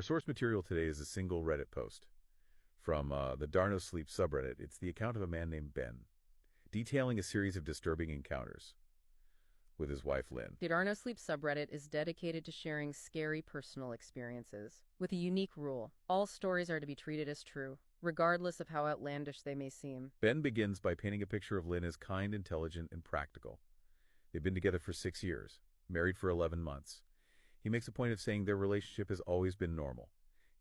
Our source material today is a single Reddit post from the Darno Sleep subreddit. It's the account of a man named Ben, detailing a series of disturbing encounters with his wife, Lynn. The Darno Sleep subreddit is dedicated to sharing scary personal experiences, with a unique rule. All stories are to be treated as true, regardless of how outlandish they may seem. Ben begins by painting a picture of Lynn as kind, intelligent, and practical. They've been together for 6 years, married for 11 months. He makes a point of saying their relationship has always been normal.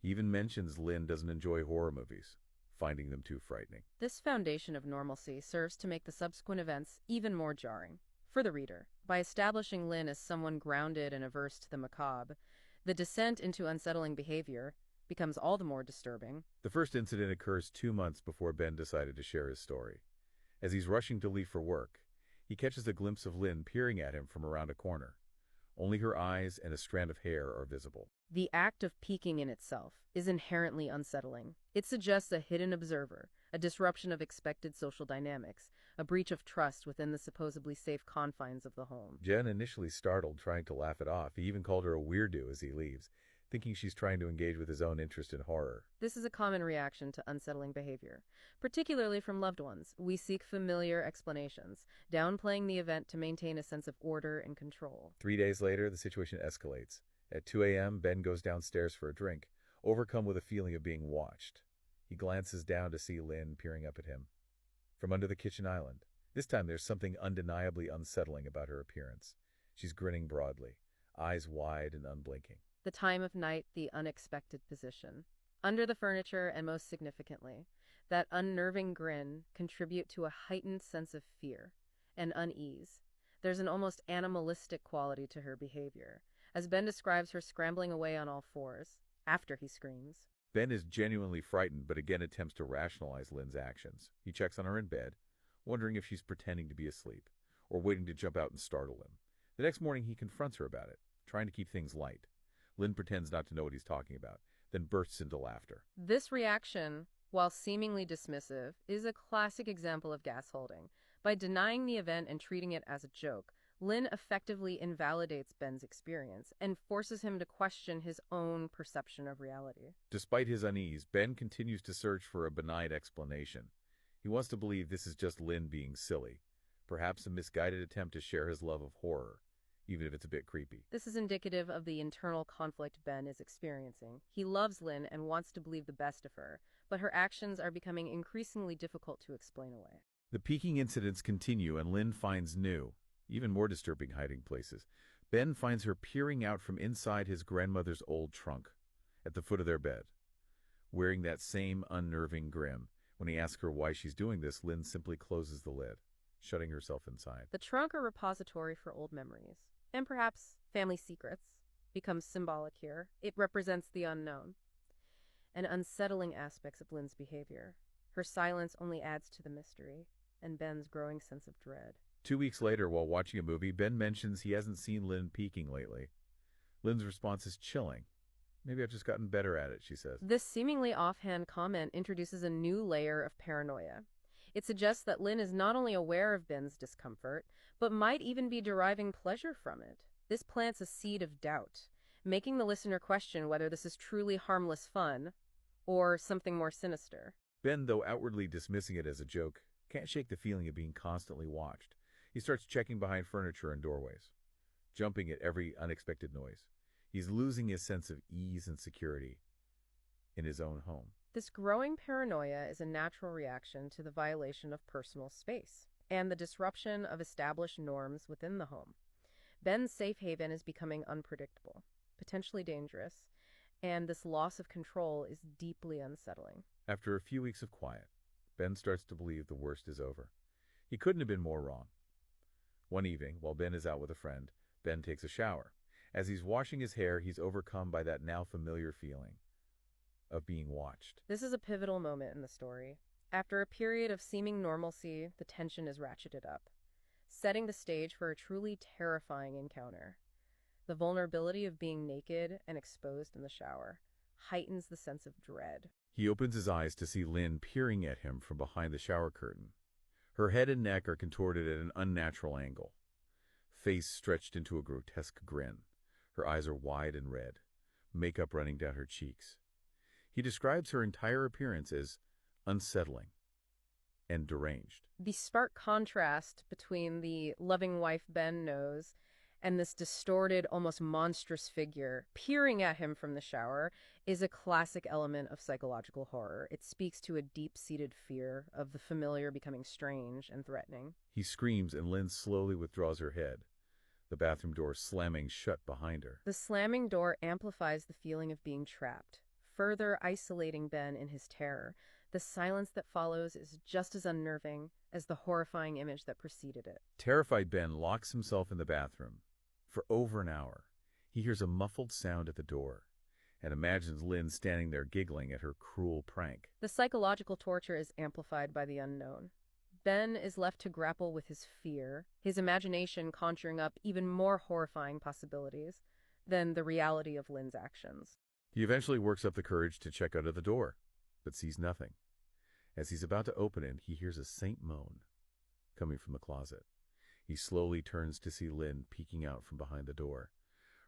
He even mentions Lynn doesn't enjoy horror movies, finding them too frightening. This foundation of normalcy serves to make the subsequent events even more jarring. For the reader, by establishing Lynn as someone grounded and averse to the macabre, the descent into unsettling behavior becomes all the more disturbing. The first incident occurs 2 months before Ben decided to share his story. As he's rushing to leave for work, he catches a glimpse of Lynn peering at him from around a corner. Only her eyes and a strand of hair are visible. The act of peeking in itself is inherently unsettling. It suggests a hidden observer, a disruption of expected social dynamics, a breach of trust within the supposedly safe confines of the home. Jen, initially startled, trying to laugh it off. He even called her a weirdo as he leaves, thinking she's trying to engage with his own interest in horror. This is a common reaction to unsettling behavior, particularly from loved ones. We seek familiar explanations, downplaying the event to maintain a sense of order and control. 3 days later, the situation escalates. At 2 a.m., Ben goes downstairs for a drink, overcome with a feeling of being watched. He glances down to see Lynn peering up at him from under the kitchen island. This time there's something undeniably unsettling about her appearance. She's grinning broadly, eyes wide and unblinking. The time of night, the unexpected position. Under the furniture, and most significantly, that unnerving grin contribute to a heightened sense of fear and unease. There's an almost animalistic quality to her behavior, as Ben describes her scrambling away on all fours after he screams. Ben is genuinely frightened, but again attempts to rationalize Lynn's actions. He checks on her in bed, wondering if she's pretending to be asleep or waiting to jump out and startle him. The next morning, he confronts her about it, trying to keep things light. Lynn pretends not to know what he's talking about, then bursts into laughter. This reaction, while seemingly dismissive, is a classic example of gas-holding. By denying the event and treating it as a joke, Lynn effectively invalidates Ben's experience and forces him to question his own perception of reality. Despite his unease, Ben continues to search for a benign explanation. He wants to believe this is just Lynn being silly, perhaps a misguided attempt to share his love of horror, even if it's a bit creepy. This is indicative of the internal conflict Ben is experiencing. He loves Lynn and wants to believe the best of her, but her actions are becoming increasingly difficult to explain away. The peeking incidents continue, and Lynn finds new, even more disturbing hiding places. Ben finds her peering out from inside his grandmother's old trunk at the foot of their bed, wearing that same unnerving grin. When he asks her why she's doing this, Lynn simply closes the lid, shutting herself inside. The trunk, a repository for old memories, and perhaps family secrets, becomes symbolic here. It represents the unknown and unsettling aspects of Lynn's behavior. Her silence only adds to the mystery and Ben's growing sense of dread. 2 weeks later, while watching a movie, Ben mentions he hasn't seen Lynn peeking lately. Lynn's response is chilling. Maybe I've just gotten better at it, she says. This seemingly offhand comment introduces a new layer of paranoia. It suggests that Lynn is not only aware of Ben's discomfort, but might even be deriving pleasure from it. This plants a seed of doubt, making the listener question whether this is truly harmless fun or something more sinister. Ben, though outwardly dismissing it as a joke, can't shake the feeling of being constantly watched. He starts checking behind furniture and doorways, jumping at every unexpected noise. He's losing his sense of ease and security in his own home. This growing paranoia is a natural reaction to the violation of personal space and the disruption of established norms within the home. Ben's safe haven is becoming unpredictable, potentially dangerous, and this loss of control is deeply unsettling. After a few weeks of quiet, Ben starts to believe the worst is over. He couldn't have been more wrong. One evening, while Ben is out with a friend, Ben takes a shower. As he's washing his hair, he's overcome by that now familiar feeling of being watched. This is a pivotal moment in the story. After a period of seeming normalcy, the tension is ratcheted up, setting the stage for a truly terrifying encounter. The vulnerability of being naked and exposed in the shower heightens the sense of dread. He opens his eyes to see Lynn peering at him from behind the shower curtain. Her head and neck are contorted at an unnatural angle, face stretched into a grotesque grin. Her eyes are wide and red, makeup running down her cheeks. He describes her entire appearance as unsettling and deranged. The stark contrast between the loving wife Ben knows and this distorted, almost monstrous figure peering at him from the shower is a classic element of psychological horror. It speaks to a deep-seated fear of the familiar becoming strange and threatening. He screams and Lynn slowly withdraws her head, the bathroom door slamming shut behind her. The slamming door amplifies the feeling of being trapped, further isolating Ben in his terror. The silence that follows is just as unnerving as the horrifying image that preceded it. Terrified Ben locks himself in the bathroom. For over an hour, he hears a muffled sound at the door and imagines Lynn standing there giggling at her cruel prank. The psychological torture is amplified by the unknown. Ben is left to grapple with his fear, his imagination conjuring up even more horrifying possibilities than the reality of Lynn's actions. He eventually works up the courage to check out of the door, but sees nothing. As he's about to open it, he hears a faint moan coming from the closet. He slowly turns to see Lynn peeking out from behind the door,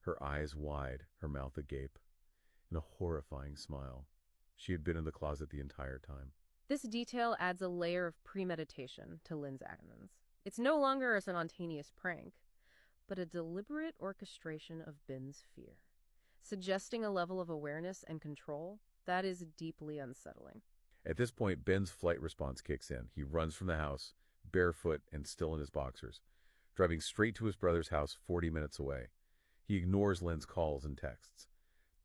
her eyes wide, her mouth agape, in a horrifying smile. She had been in the closet the entire time. This detail adds a layer of premeditation to Lynn's actions. It's no longer a spontaneous prank, but a deliberate orchestration of Ben's fear, suggesting a level of awareness and control that is deeply unsettling. At this point, Ben's flight response kicks in. He runs from the house, barefoot and still in his boxers, driving straight to his brother's house 40 minutes away. He ignores Lynn's calls and texts,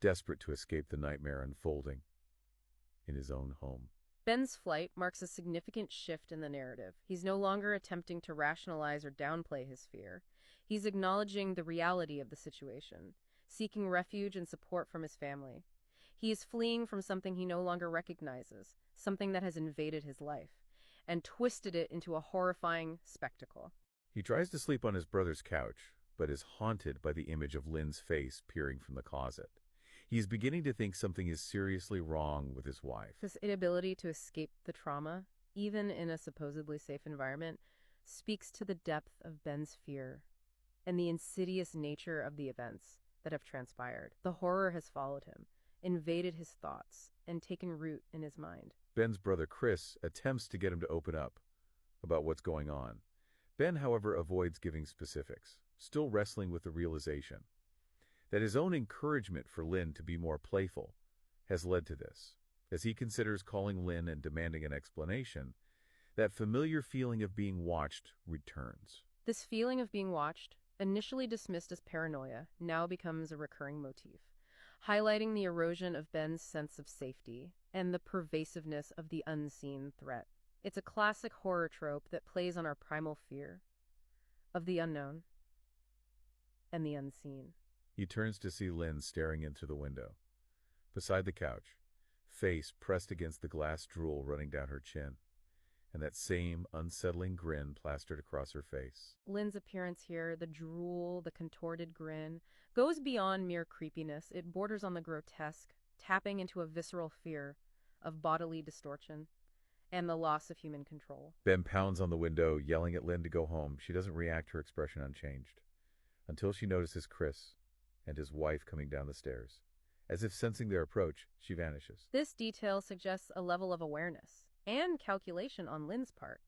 desperate to escape the nightmare unfolding in his own home. Ben's flight marks a significant shift in the narrative. He's no longer attempting to rationalize or downplay his fear. He's acknowledging the reality of the situation, seeking refuge and support from his family. He is fleeing from something he no longer recognizes, something that has invaded his life, and twisted it into a horrifying spectacle. He tries to sleep on his brother's couch, but is haunted by the image of Lynn's face peering from the closet. He is beginning to think something is seriously wrong with his wife. This inability to escape the trauma, even in a supposedly safe environment, speaks to the depth of Ben's fear and the insidious nature of the events that have transpired. The horror has followed him, invaded his thoughts, and taken root in his mind. Ben's brother Chris attempts to get him to open up about what's going on. Ben, however, avoids giving specifics, still wrestling with the realization that his own encouragement for Lynn to be more playful has led to this. As he considers calling Lynn and demanding an explanation, that familiar feeling of being watched returns. This feeling of being watched, initially dismissed as paranoia, now becomes a recurring motif, highlighting the erosion of Ben's sense of safety and the pervasiveness of the unseen threat. It's a classic horror trope that plays on our primal fear of the unknown and the unseen. He turns to see Lynn staring in through the window, beside the couch, face pressed against the glass drool running down her chin, and that same unsettling grin plastered across her face. Lynn's appearance here, the drool, the contorted grin, goes beyond mere creepiness. It borders on the grotesque, tapping into a visceral fear of bodily distortion and the loss of human control. Ben pounds on the window, yelling at Lynn to go home. She doesn't react, her expression unchanged, until she notices Chris and his wife coming down the stairs. As if sensing their approach, she vanishes. This detail suggests a level of awareness and calculation on Lynn's part.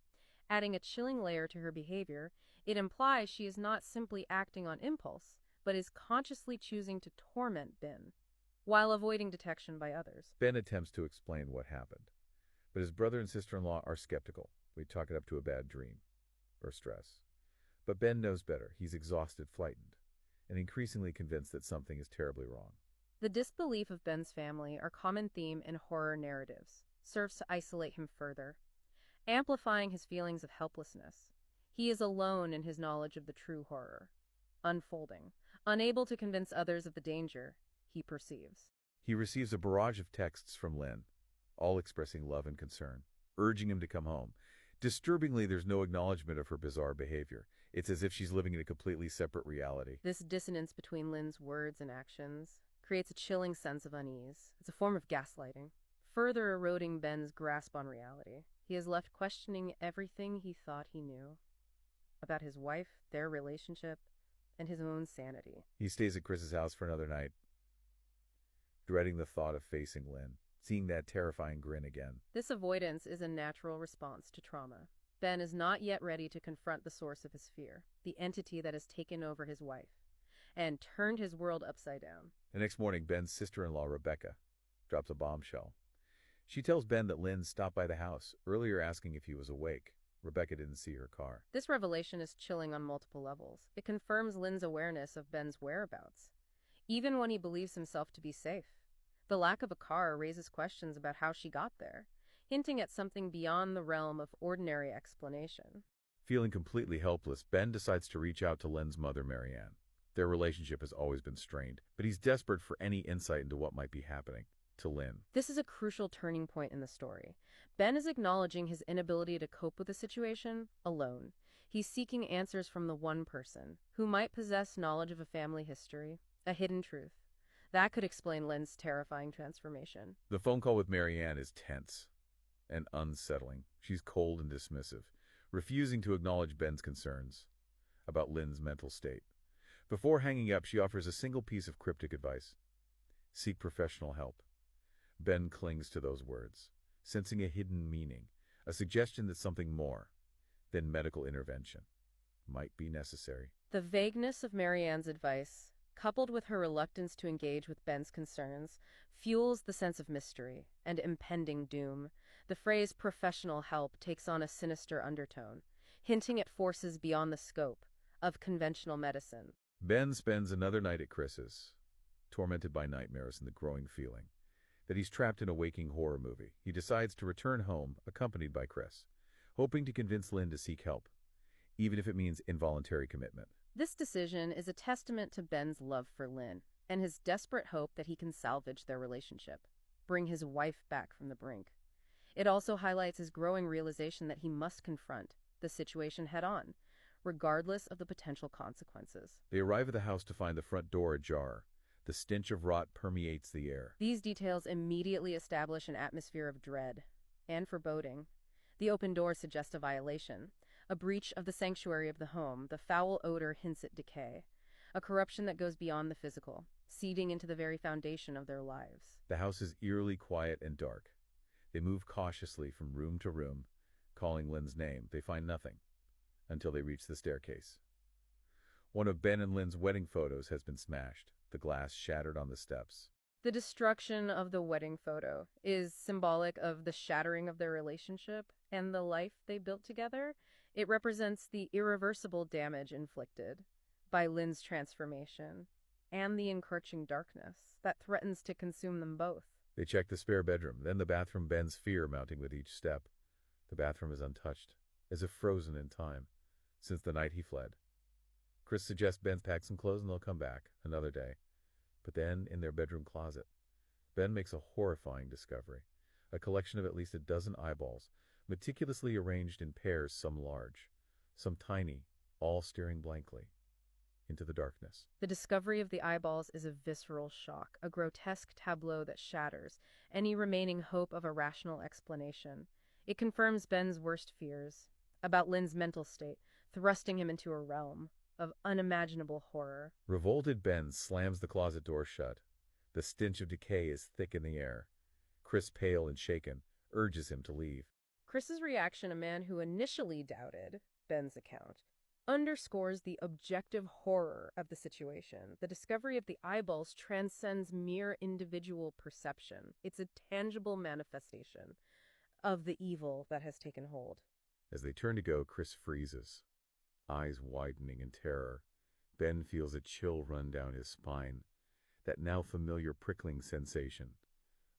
Adding a chilling layer to her behavior, it implies she is not simply acting on impulse, but is consciously choosing to torment Ben, while avoiding detection by others. Ben attempts to explain what happened, but his brother and sister-in-law are skeptical. We chalk it up to a bad dream or stress. But Ben knows better. He's exhausted, frightened, and increasingly convinced that something is terribly wrong. The disbelief of Ben's family, our common theme in horror narratives, serves to isolate him further, amplifying his feelings of helplessness. He is alone in his knowledge of the true horror, unfolding, unable to convince others of the danger he perceives. He receives a barrage of texts from Lynn, all expressing love and concern, urging him to come home. Disturbingly, there's no acknowledgement of her bizarre behavior. It's as if she's living in a completely separate reality. This dissonance between Lynn's words and actions creates a chilling sense of unease. It's a form of gaslighting, further eroding Ben's grasp on reality. He is left questioning everything he thought he knew about his wife, their relationship, and his own sanity. He stays at Chris's house for another night, dreading the thought of facing Lynn, seeing that terrifying grin again. This avoidance is a natural response to trauma. Ben is not yet ready to confront the source of his fear, the entity that has taken over his wife and turned his world upside down. The next morning, Ben's sister-in-law, Rebecca, drops a bombshell. She tells Ben that Lynn stopped by the house, earlier asking if he was awake. Rebecca didn't see her car. This revelation is chilling on multiple levels. It confirms Lynn's awareness of Ben's whereabouts, even when he believes himself to be safe. The lack of a car raises questions about how she got there, hinting at something beyond the realm of ordinary explanation. Feeling completely helpless, Ben decides to reach out to Lynn's mother, Marianne. Their relationship has always been strained, but he's desperate for any insight into what might be happening to Lynn. This is a crucial turning point in the story. Ben is acknowledging his inability to cope with the situation alone. He's seeking answers from the one person who might possess knowledge of a family history, a hidden truth. That could explain Lynn's terrifying transformation. The phone call with Marianne is tense and unsettling. She's cold and dismissive, refusing to acknowledge Ben's concerns about Lynn's mental state. Before hanging up, she offers a single piece of cryptic advice: seek professional help. Ben clings to those words, sensing a hidden meaning, a suggestion that something more than medical intervention might be necessary. The vagueness of Marianne's advice, coupled with her reluctance to engage with Ben's concerns, fuels the sense of mystery and impending doom. The phrase professional help takes on a sinister undertone, hinting at forces beyond the scope of conventional medicine. Ben spends another night at Chris's, tormented by nightmares and the growing feeling that he's trapped in a waking horror movie. He decides to return home, accompanied by Chris, hoping to convince Lynn to seek help, even if it means involuntary commitment. This decision is a testament to Ben's love for Lynn and his desperate hope that he can salvage their relationship, bring his wife back from the brink. It also highlights his growing realization that he must confront the situation head-on, regardless of the potential consequences. They arrive at the house to find the front door ajar. The stench of rot permeates the air. These details immediately establish an atmosphere of dread and foreboding. The open door suggests a violation, a breach of the sanctuary of the home. The foul odor hints at decay, a corruption that goes beyond the physical, seeding into the very foundation of their lives. The house is eerily quiet and dark. They move cautiously from room to room, calling Lynn's name. They find nothing until they reach the staircase. One of Ben and Lynn's wedding photos has been smashed, the glass shattered on the steps. The destruction of the wedding photo is symbolic of the shattering of their relationship and the life they built together. It represents the irreversible damage inflicted by Lynn's transformation and the encroaching darkness that threatens to consume them both. They check the spare bedroom, then the bathroom. Ben's fear mounting with each step. The bathroom is untouched, as if frozen in time, since the night he fled. Chris suggests Ben pack some clothes and they'll come back another day. But then, in their bedroom closet, Ben makes a horrifying discovery: a collection of at least a dozen eyeballs, meticulously arranged in pairs, some large, some tiny, all staring blankly into the darkness. The discovery of the eyeballs is a visceral shock, a grotesque tableau that shatters any remaining hope of a rational explanation. It confirms Ben's worst fears about Lynn's mental state, thrusting him into a realm of unimaginable horror. Revolted, Ben slams the closet door shut. The stench of decay is thick in the air. Chris, pale and shaken, urges him to leave. Chris's reaction, a man who initially doubted Ben's account, underscores the objective horror of the situation. The discovery of the eyeballs transcends mere individual perception. It's a tangible manifestation of the evil that has taken hold. As they turn to go, Chris freezes, eyes widening in terror. Ben feels a chill run down his spine, that now familiar prickling sensation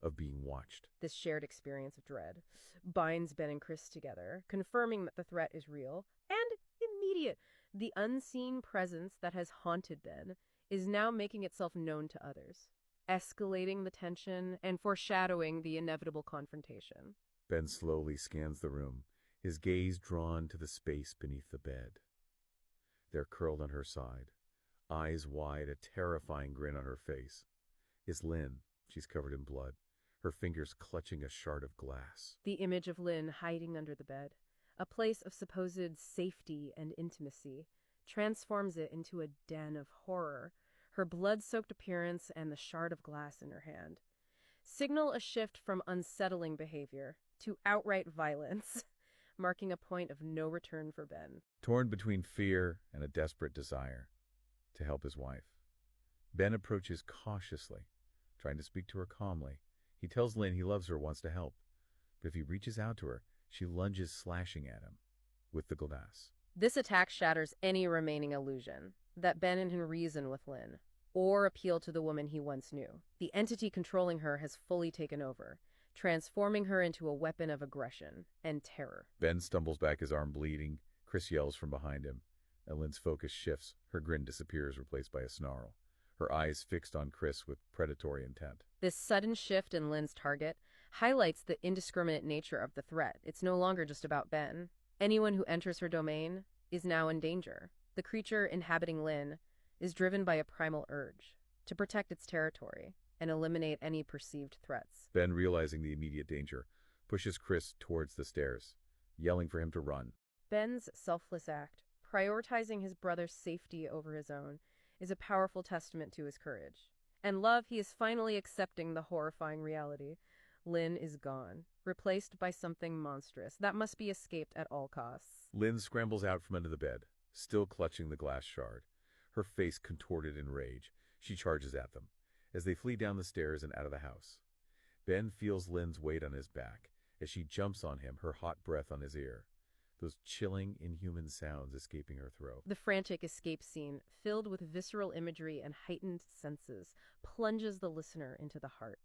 of being watched. This shared experience of dread binds Ben and Chris together, confirming that the threat is real and immediate. The unseen presence that has haunted Ben is now making itself known to others, escalating the tension and foreshadowing the inevitable confrontation. Ben slowly scans the room, his gaze drawn to the space beneath the bed. They're curled on her side, eyes wide, a terrifying grin on her face. Is Lynn. She's covered in blood, her fingers clutching a shard of glass. The image of Lynn hiding under the bed, a place of supposed safety and intimacy, transforms it into a den of horror. her blood-soaked appearance and the shard of glass in her hand signal a shift from unsettling behavior to outright violence, marking a point of no return for Ben. Torn between fear and a desperate desire to help his wife, Ben approaches cautiously, trying to speak to her calmly. He tells Lynn he loves her, wants to help, but if he reaches out to her, she lunges, slashing at him with the glass. This attack shatters any remaining illusion that Ben can reason with Lynn or appeal to the woman he once knew. The entity controlling her has fully taken over, transforming her into a weapon of aggression and terror. Ben stumbles back, his arm bleeding. Chris yells from behind him, and Lynn's focus shifts. Her grin disappears, replaced by a snarl, her eyes fixed on Chris with predatory intent. This sudden shift in Lynn's target highlights the indiscriminate nature of the threat. It's no longer just about Ben. Anyone who enters her domain is now in danger. The creature inhabiting Lynn is driven by a primal urge to protect its territory and eliminate any perceived threats. Ben, realizing the immediate danger, pushes Chris towards the stairs, yelling for him to run. Ben's selfless act, prioritizing his brother's safety over his own, is a powerful testament to his courage. And love, he is finally accepting the horrifying reality. Lynn is gone, replaced by something monstrous that must be escaped at all costs. Lynn scrambles out from under the bed, still clutching the glass shard. Her face contorted in rage, she charges at them as they flee down the stairs and out of the house. Ben feels Lynn's weight on his back as she jumps on him, her hot breath on his ear, those chilling, inhuman sounds escaping her throat. The frantic escape scene, filled with visceral imagery and heightened senses, plunges the listener into the heart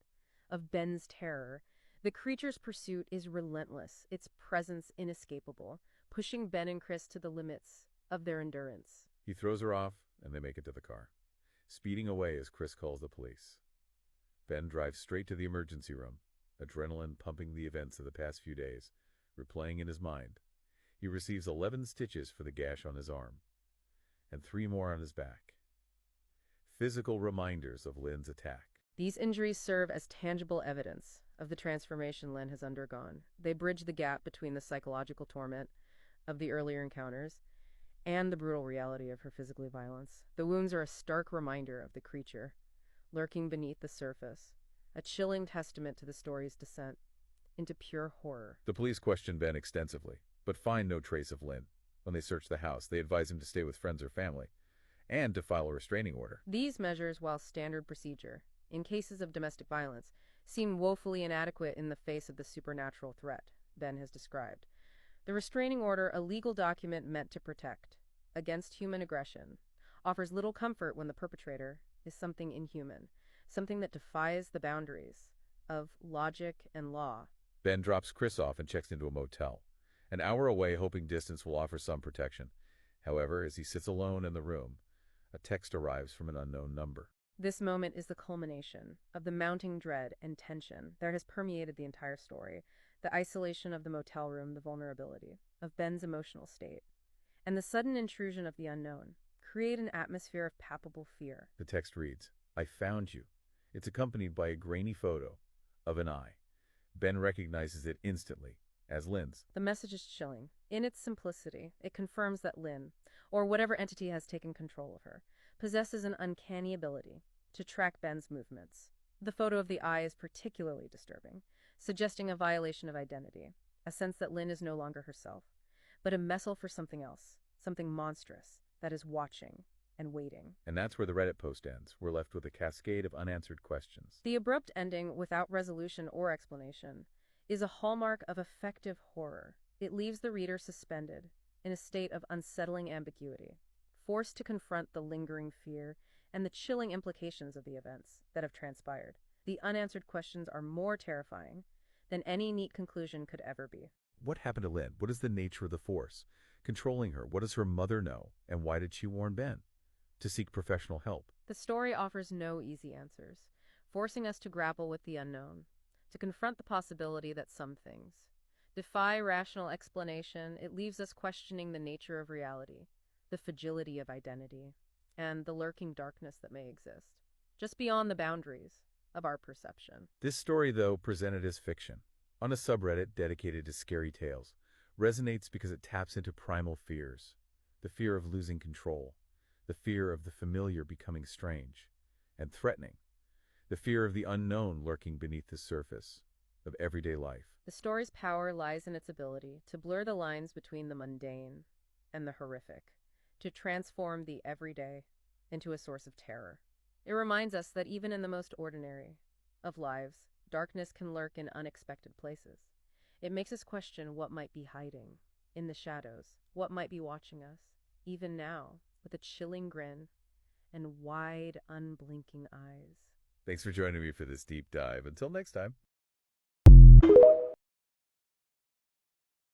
of Ben's terror. The creature's pursuit is relentless, its presence inescapable, pushing Ben and Chris to the limits of their endurance. He throws her off, and they make it to the car, speeding away as Chris calls the police. Ben drives straight to the emergency room, adrenaline pumping the events of the past few days, replaying in his mind. He receives 11 stitches for the gash on his arm, and 3 more on his back. Physical reminders of Lynn's attack. These injuries serve as tangible evidence of the transformation Lynn has undergone. They bridge the gap between the psychological torment of the earlier encounters and the brutal reality of her physical violence. The wounds are a stark reminder of the creature lurking beneath the surface, a chilling testament to the story's descent into pure horror. The police question Ben extensively, but find no trace of Lynn. When they search the house, they advise him to stay with friends or family, and to file a restraining order. These measures, while standard procedure in cases of domestic violence, seem woefully inadequate in the face of the supernatural threat Ben has described. The restraining order, a legal document meant to protect against human aggression, offers little comfort when the perpetrator is something inhuman, something that defies the boundaries of logic and law. Ben drops Chris off and checks into a motel, an hour away, hoping distance will offer some protection. However, as he sits alone in the room, a text arrives from an unknown number. This moment is the culmination of the mounting dread and tension that has permeated the entire story. The isolation of the motel room, the vulnerability of Ben's emotional state, and the sudden intrusion of the unknown create an atmosphere of palpable fear. The text reads, "I found you." It's accompanied by a grainy photo of an eye. Ben recognizes it instantly as Lynn's. The message is chilling. In its simplicity, it confirms that Lynn, or whatever entity has taken control of her, possesses an uncanny ability to track Ben's movements. The photo of the eye is particularly disturbing, suggesting a violation of identity, a sense that Lynn is no longer herself, but a vessel for something else, something monstrous that is watching and waiting. And that's where the Reddit post ends. We're left with a cascade of unanswered questions. The abrupt ending, without resolution or explanation, is a hallmark of effective horror. It leaves the reader suspended in a state of unsettling ambiguity, forced to confront the lingering fear and the chilling implications of the events that have transpired. The unanswered questions are more terrifying than any neat conclusion could ever be. What happened to Lynn? What is the nature of the force controlling her? What does her mother know? And why did she warn Ben to seek professional help? The story offers no easy answers, forcing us to grapple with the unknown, to confront the possibility that some things defy rational explanation. It leaves us questioning the nature of reality, the fragility of identity, and the lurking darkness that may exist, just beyond the boundaries of our perception. This story, though presented as fiction, on a subreddit dedicated to scary tales, resonates because it taps into primal fears, the fear of losing control, the fear of the familiar becoming strange and threatening, the fear of the unknown lurking beneath the surface of everyday life. The story's power lies in its ability to blur the lines between the mundane and the horrific, to transform the everyday into a source of terror. It reminds us that even in the most ordinary of lives, darkness can lurk in unexpected places. It makes us question what might be hiding in the shadows, what might be watching us, even now, with a chilling grin and wide, unblinking eyes. Thanks for joining me for this deep dive. Until next time.